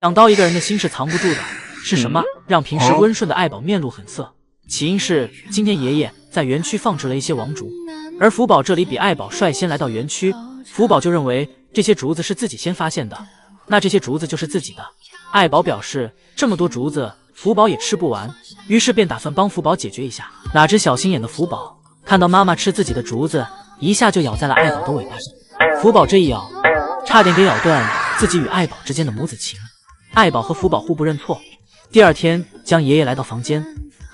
想到一个人的心是藏不住的，是什么让平时温顺的爱宝面露狠色？起因是今天爷爷在园区放置了一些王竹，而福宝这里比爱宝率先来到园区，福宝就认为这些竹子是自己先发现的，那这些竹子就是自己的。爱宝表示这么多竹子福宝也吃不完，于是便打算帮福宝解决一下。哪知小心眼的福宝看到妈妈吃自己的竹子，一下就咬在了爱宝的尾巴上。福宝这一咬，差点给咬断自己与爱宝之间的母子情。爱宝和福宝互不认错。第二天，江爷爷来到房间，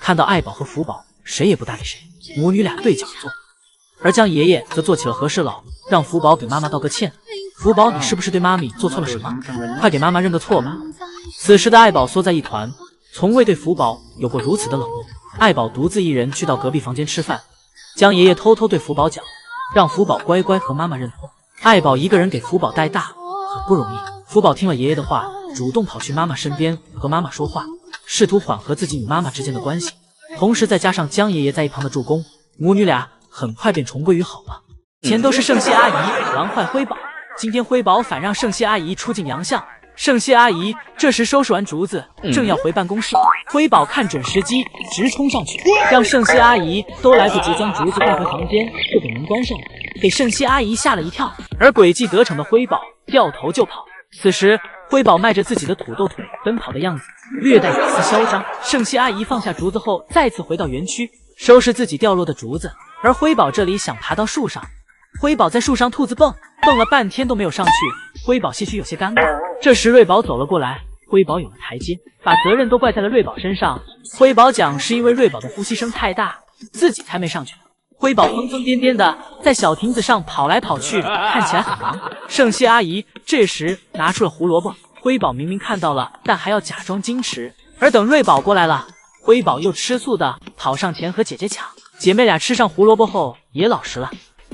看到爱宝和福宝谁也不搭理谁，母女俩对角坐，而江爷爷则做起了和事佬，让福宝给妈妈道个歉。福宝，你是不是对妈咪做错了什么？快给妈妈认个错吧。此时的爱宝缩在一团，从未对福宝有过如此的冷漠。爱宝独自一人去到隔壁房间吃饭，江爷爷偷偷对福宝讲，让福宝乖乖和妈妈认错。爱宝一个人给福宝带大很不容易。福宝听了爷爷的话，主动跑去妈妈身边和妈妈说话，试图缓和自己与妈妈之间的关系，同时再加上江爷爷在一旁的助攻，母女俩很快便重归于好了。以前都是圣谢阿姨玩坏辉宝，今天辉宝反让圣谢阿姨出尽洋相。圣谢阿姨这时收拾完竹子，正要回办公室，辉宝看准时机，直冲上去，让圣谢阿姨都来不及将竹子带回房间，就给门关上了，给圣谢阿姨吓了一跳。而诡计得逞的辉宝掉头就跑。此时辉宝迈着自己的土豆腿奔跑的样子，略带几丝嚣张。圣谢阿姨放下竹子后，再次回到园区，收拾自己掉落的竹子。而辉宝这里想爬到树上，辉宝在树上兔子蹦了半天都没有上去，辉宝些许有些尴尬。这时瑞宝走了过来，辉宝有了台阶，把责任都怪在了瑞宝身上。辉宝讲是因为瑞宝的呼吸声太大，自己才没上去。辉宝疯疯癫癫的在小亭子上跑来跑去，看起来很忙。圣谢阿姨这时拿出了胡萝卜，辉宝明明看到了，但还要假装矜持。而等瑞宝过来了，辉宝又吃醋的跑上前和姐姐抢。姐妹俩吃上胡萝卜后也老实了。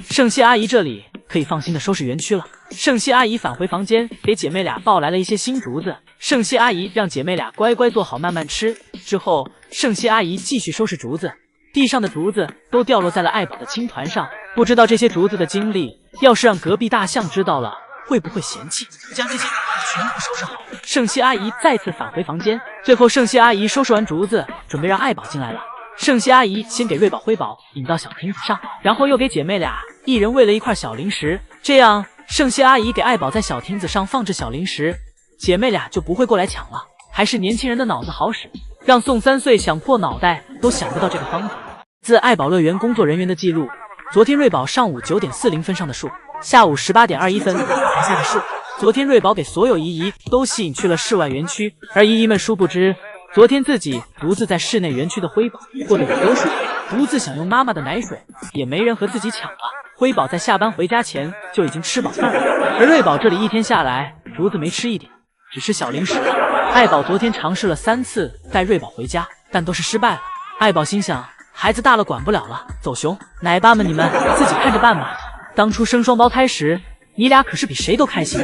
圣谢阿姨这里可以放心的收拾园区了。圣谢阿姨返回房间，给姐妹俩抱来了一些新竹子。圣谢阿姨让姐妹俩乖乖坐好慢慢吃。之后圣谢阿姨继续收拾竹子，地上的竹子都掉落在了爱宝的青团上。不知道这些竹子的经历，要是让隔壁大象知道了，会不会嫌弃？将这些竹子全部收拾好，圣谢阿姨再次返回房间。最后圣谢阿姨收拾完竹子，准备让爱宝进来了。圣谢阿姨先给瑞宝、辉宝引到小亭子上，然后又给姐妹俩一人喂了一块小零食。这样圣谢阿姨给爱宝在小亭子上放置小零食，姐妹俩就不会过来抢了。还是年轻人的脑子好使，让宋3岁想破脑袋都想不到这个方法。自爱宝乐园工作人员的记录，昨天瑞宝上午9点40分上的树，下午18点21分才下的树。昨天瑞宝给所有姨姨都吸引去了室外园区，而姨姨们殊不知，昨天自己独自在室内园区的辉宝过得有多爽，独自享用妈妈的奶水，也没人和自己抢了。辉宝在下班回家前就已经吃饱饭了，而瑞宝这里一天下来竹子没吃一点，只吃小零食。爱宝昨天尝试了3次带瑞宝回家，但都是失败了。爱宝心想，孩子大了管不了了，走熊，奶爸们你们自己看着办吧。当初生双胞胎时，你俩可是比谁都开心。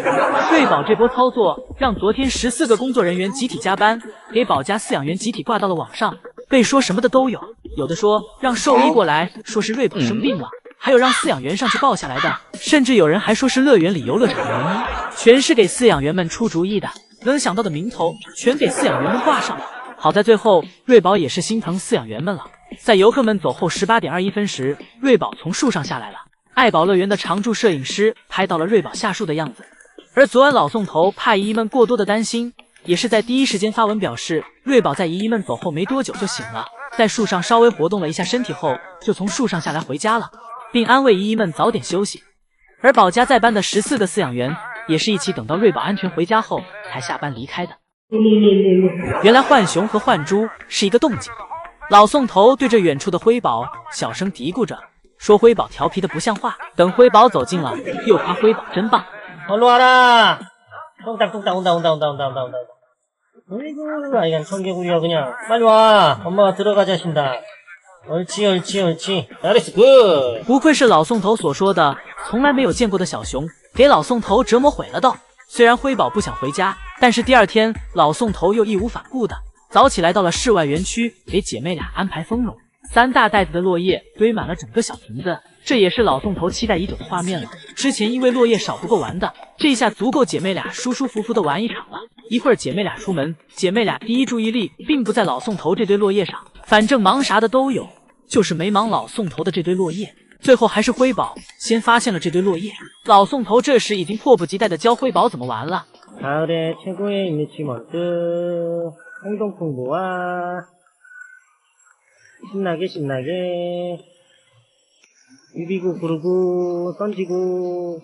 瑞宝这波操作让昨天14个工作人员集体加班，给宝家饲养员集体挂到了网上，被说什么的都有，有的说让兽医过来说是瑞宝生病了，还有让饲养员上去抱下来的，甚至有人还说是乐园里游乐场的原因，全是给饲养员们出主意的，能想到的名头全给饲养员们挂上了。好在最后瑞宝也是心疼饲养员们了，在游客们走后18点21分时，瑞宝从树上下来了。爱宝乐园的常驻摄影师拍到了瑞宝下树的样子，而昨晚老宋头怕姨姨们过多的担心，也是在第一时间发文表示，瑞宝在姨姨们走后没多久就醒了，在树上稍微活动了一下身体后，就从树上下来回家了，并安慰姨姨们早点休息。而宝家在班的14个饲养员也是一起等到瑞宝安全回家后才下班离开的。原来浣熊和浣猪是一个动静。老宋头对着远处的辉宝小声嘀咕着，说辉宝调皮的不像话。等辉宝走近了，又夸辉宝真棒。올라와라. 똥딱 온다. 어이구, 아이간 청개구리야 그냥. 빨리 와. 엄마가 들어가자 신다. 옳지. 잘했어. 굿. 不愧是老宋头所说的从来没有见过的小熊，给老宋头折磨毁了都。虽然辉宝不想回家，但是第二天老宋头又义无反顾的早起来到了室外园区，给姐妹俩安排丰容。3大袋子的落叶堆满了整个小亭子，这也是老宋头期待已久的画面了。之前因为落叶少不够玩的，这一下足够姐妹俩舒舒服服的玩一场了。一会儿姐妹俩出门，姐妹俩第一注意力并不在老宋头这堆落叶上，反正忙啥的都有，就是没忙老宋头的这堆落叶。最后还是辉宝先发现了这堆落叶，老宋头这时已经迫不及待的教辉宝怎么玩了。 가을의 최고의 인리치먼트 행동풍 모아 신나게 유비고 구르고 던지고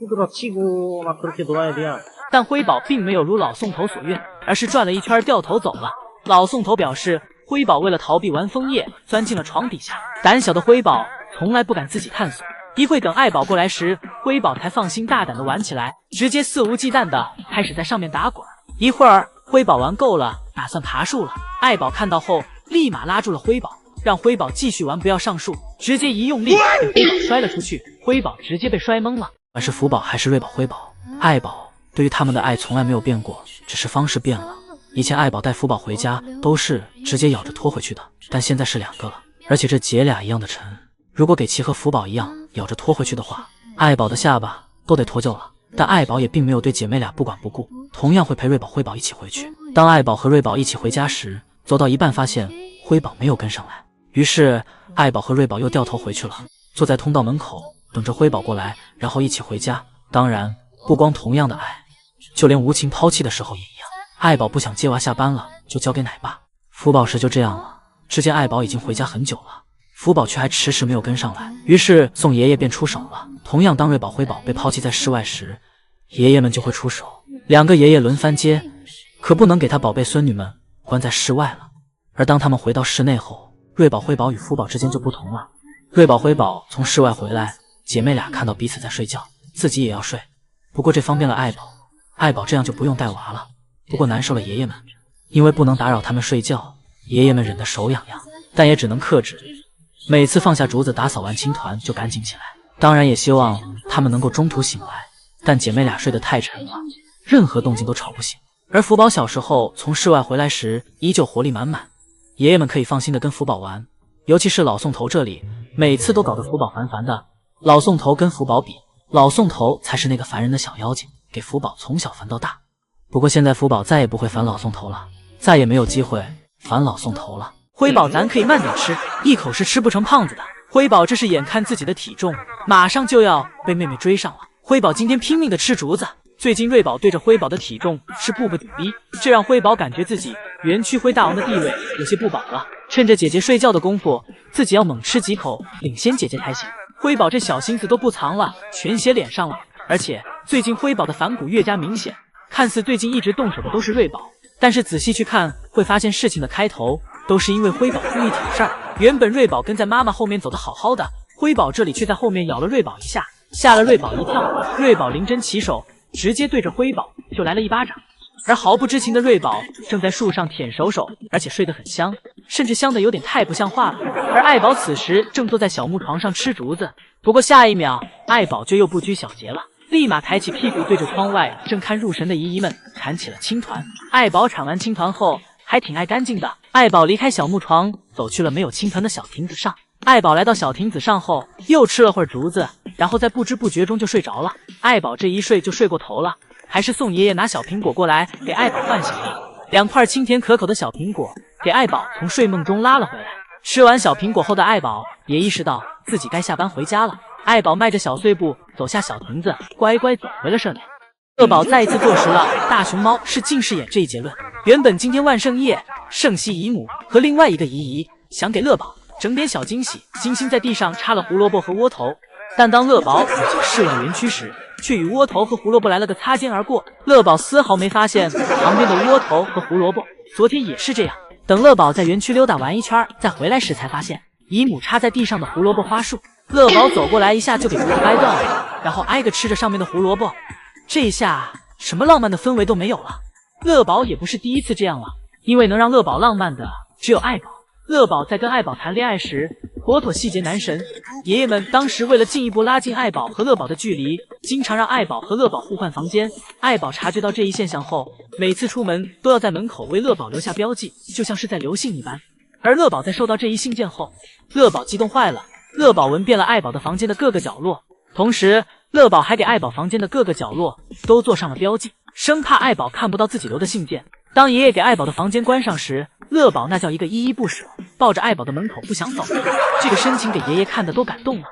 후드러 치고 막 그렇게 놀아야 돼요. 但辉宝并没有如老宋头所愿，而是转了一圈掉头走了。老宋头表示，辉宝为了逃避玩枫叶，钻进了床底下。胆小的辉宝从来不敢自己探索。一会等爱宝过来时，辉宝才放心大胆的玩起来，直接肆无忌惮的开始在上面打滚。一会儿，辉宝玩够了，打算爬树了。爱宝看到后，立马拉住了辉宝，让辉宝继续玩，不要上树。直接一用力，给辉宝摔了出去。辉宝直接被摔懵了。不管是福宝还是瑞宝、辉宝、爱宝，对于他们的爱从来没有变过，只是方式变了。以前爱宝带福宝回家都是直接咬着拖回去的，但现在是2个了，而且这姐俩一样的沉。如果给其和福宝一样咬着拖回去的话，爱宝的下巴都得脱臼了。但爱宝也并没有对姐妹俩不管不顾，同样会陪瑞宝、辉宝一起回去。当爱宝和瑞宝一起回家时，走到一半发现辉宝没有跟上来，于是爱宝和瑞宝又掉头回去了，坐在通道门口等着辉宝过来，然后一起回家。当然，不光同样的爱，就连无情抛弃的时候也一样。爱宝不想接娃下班了，就交给奶爸。福宝时就这样了，只见爱宝已经回家很久了，福宝却还迟迟没有跟上来，于是宋爷爷便出手了。同样，当瑞宝、辉宝被抛弃在室外时，爷爷们就会出手，2个爷爷轮番接，可不能给他宝贝孙女们关在室外了。而当他们回到室内后，瑞宝、辉宝与福宝之间就不同了。瑞宝、辉宝从室外回来，姐妹俩看到彼此在睡觉，自己也要睡。不过这方便了爱宝，爱宝这样就不用带娃了。不过难受了爷爷们，因为不能打扰他们睡觉，爷爷们忍得手痒痒，但也只能克制。每次放下竹子打扫完青团就赶紧起来，当然也希望他们能够中途醒来，但姐妹俩睡得太沉了，任何动静都吵不醒。而福宝小时候从室外回来时依旧活力满满，爷爷们可以放心的跟福宝玩，尤其是老宋头这里，每次都搞得福宝烦烦的。老宋头跟福宝比，老宋头才是那个烦人的小妖精，给福宝从小烦到大。不过现在福宝再也不会烦老宋头了，再也没有机会烦老宋头了。辉宝咱可以慢点吃，一口是吃不成胖子的。辉宝这是眼看自己的体重马上就要被妹妹追上了，辉宝今天拼命的吃竹子。最近瑞宝对着辉宝的体重是步步紧逼，这让辉宝感觉自己园区辉大王的地位有些不保了。趁着姐姐睡觉的功夫，自己要猛吃几口领先姐姐才行。辉宝这小心思都不藏了，全写脸上了。而且最近辉宝的反骨越加明显，看似最近一直动手的都是瑞宝，但是仔细去看会发现事情的开头都是因为辉宝故意挑事儿。原本瑞宝跟在妈妈后面走得好好的，辉宝这里却在后面咬了瑞宝一下，吓了瑞宝一跳。瑞宝临阵起手，直接对着辉宝就来了一巴掌。而毫不知情的瑞宝正在树上舔手手，而且睡得很香，甚至香得有点太不像话了。而爱宝此时正坐在小木床上吃竹子，不过下一秒爱宝就又不拘小节了，立马抬起屁股对着窗外正看入神的姨姨们铲起了青团。爱宝铲完青团后还挺爱干净的，爱宝离开小木床走去了没有青团的小亭子上。爱宝来到小亭子上后又吃了会儿竹子，然后在不知不觉中就睡着了。爱宝这一睡就睡过头了，还是宋爷爷拿小苹果过来给爱宝唤醒了。2块清甜可口的小苹果给爱宝从睡梦中拉了回来。吃完小苹果后的爱宝也意识到自己该下班回家了，爱宝迈着小碎步走下小亭子，乖乖走回了舍内。乐宝再一次坐实了大熊猫是近视眼这一结论。原本今天万圣夜，圣熙姨母和另外一个姨姨想给乐宝整点小惊喜，精心在地上插了胡萝卜和窝头，但当乐宝走进室外园区时，却与窝头和胡萝卜来了个擦肩而过。乐宝丝毫没发现旁边的窝头和胡萝卜昨天也是这样。等乐宝在园区溜达完一圈再回来时，才发现姨母插在地上的胡萝卜花束。乐宝走过来一下就给竹子掰断了，然后挨个吃着上面的胡萝卜。这下什么浪漫的氛围都没有了。乐宝也不是第一次这样了，因为能让乐宝浪漫的只有爱宝。乐宝在跟爱宝谈恋爱时妥妥细节男神，爷爷们当时为了进一步拉近爱宝和乐宝的距离，经常让爱宝和乐宝互换房间。爱宝察觉到这一现象后，每次出门都要在门口为乐宝留下标记，就像是在留信一般。而乐宝在收到这一信件后，乐宝激动坏了，乐宝闻遍了爱宝的房间的各个角落，同时乐宝还给爱宝房间的各个角落都做上了标记，生怕爱宝看不到自己留的信件。当爷爷给爱宝的房间关上时，乐宝那叫一个依依不舍，抱着爱宝的门口不想走。这个深情给爷爷看的都感动了。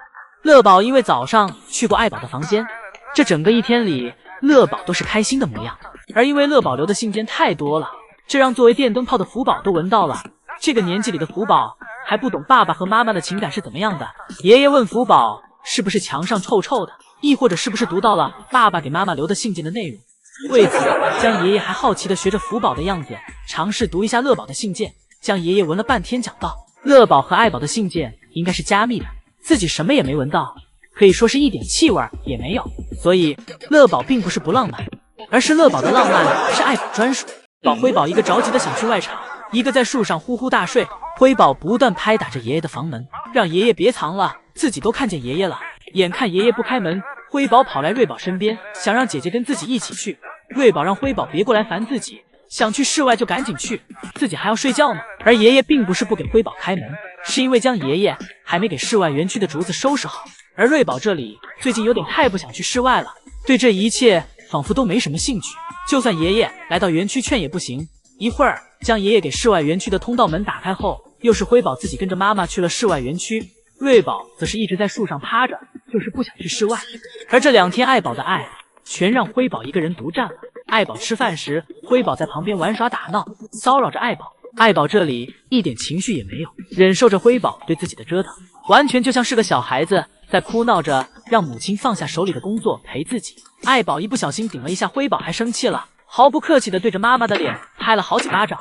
乐宝因为早上去过爱宝的房间，这整个一天里乐宝都是开心的模样。而因为乐宝留的信件太多了，这让作为电灯泡的福宝都闻到了。这个年纪里的福宝还不懂爸爸和妈妈的情感是怎么样的。爷爷问福宝是不是墙上臭臭的，亦或者是不是读到了爸爸给妈妈留的信件的内容。为此，江爷爷还好奇地学着福宝的样子，尝试读一下乐宝的信件。江爷爷闻了半天，讲道：乐宝和爱宝的信件应该是加密的，自己什么也没闻到，可以说是一点气味也没有。所以乐宝并不是不浪漫，而是乐宝的浪漫是爱宝专属。辉宝一个着急的想去外场，一个在树上呼呼大睡。辉宝不断拍打着爷爷的房门，让爷爷别藏了，自己都看见爷爷了。眼看爷爷不开门，辉宝跑来瑞宝身边，想让姐姐跟自己一起去。瑞宝让辉宝别过来烦自己，想去室外就赶紧去，自己还要睡觉呢。而爷爷并不是不给辉宝开门，是因为江爷爷还没给室外园区的竹子收拾好。而瑞宝这里最近有点太不想去室外了，对这一切仿佛都没什么兴趣。就算爷爷来到园区劝也不行。一会儿，将爷爷给室外园区的通道门打开后，又是辉宝自己跟着妈妈去了室外园区。瑞宝则是一直在树上趴着，就是不想去室外。而这2天爱宝的爱全让辉宝一个人独占了。爱宝吃饭时，辉宝在旁边玩耍打闹，骚扰着爱宝。爱宝这里一点情绪也没有，忍受着辉宝对自己的折腾，完全就像是个小孩子在哭闹着让母亲放下手里的工作陪自己。爱宝一不小心顶了一下辉宝，还生气了，毫不客气地对着妈妈的脸拍了好几巴掌。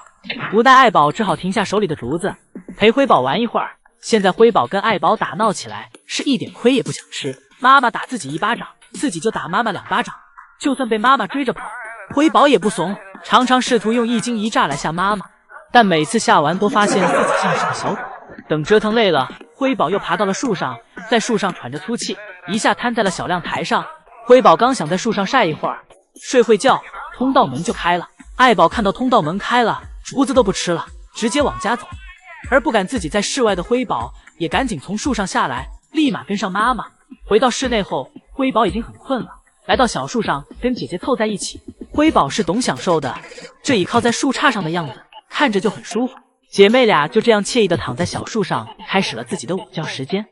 无奈爱宝只好停下手里的竹子，陪辉宝玩一会儿。现在辉宝跟爱宝打闹起来，是一点亏也不想吃。妈妈打自己1巴掌，自己就打妈妈2巴掌，就算被妈妈追着跑，辉宝也不怂，常常试图用一惊一乍来吓妈妈，但每次吓完都发现自己像是个小狗。等折腾累了，辉宝又爬到了树上，在树上喘着粗气，一下瘫在了小亮台上。辉宝刚想在树上晒一会儿，睡会觉，通道门就开了。爱宝看到通道门开了，竹子都不吃了，直接往家走。而不敢自己在室外的辉宝也赶紧从树上下来，立马跟上妈妈。回到室内后，辉宝已经很困了，来到小树上跟姐姐凑在一起。辉宝是懂享受的，这倚靠在树杈上的样子看着就很舒服。姐妹俩就这样惬意地躺在小树上，开始了自己的午觉时间。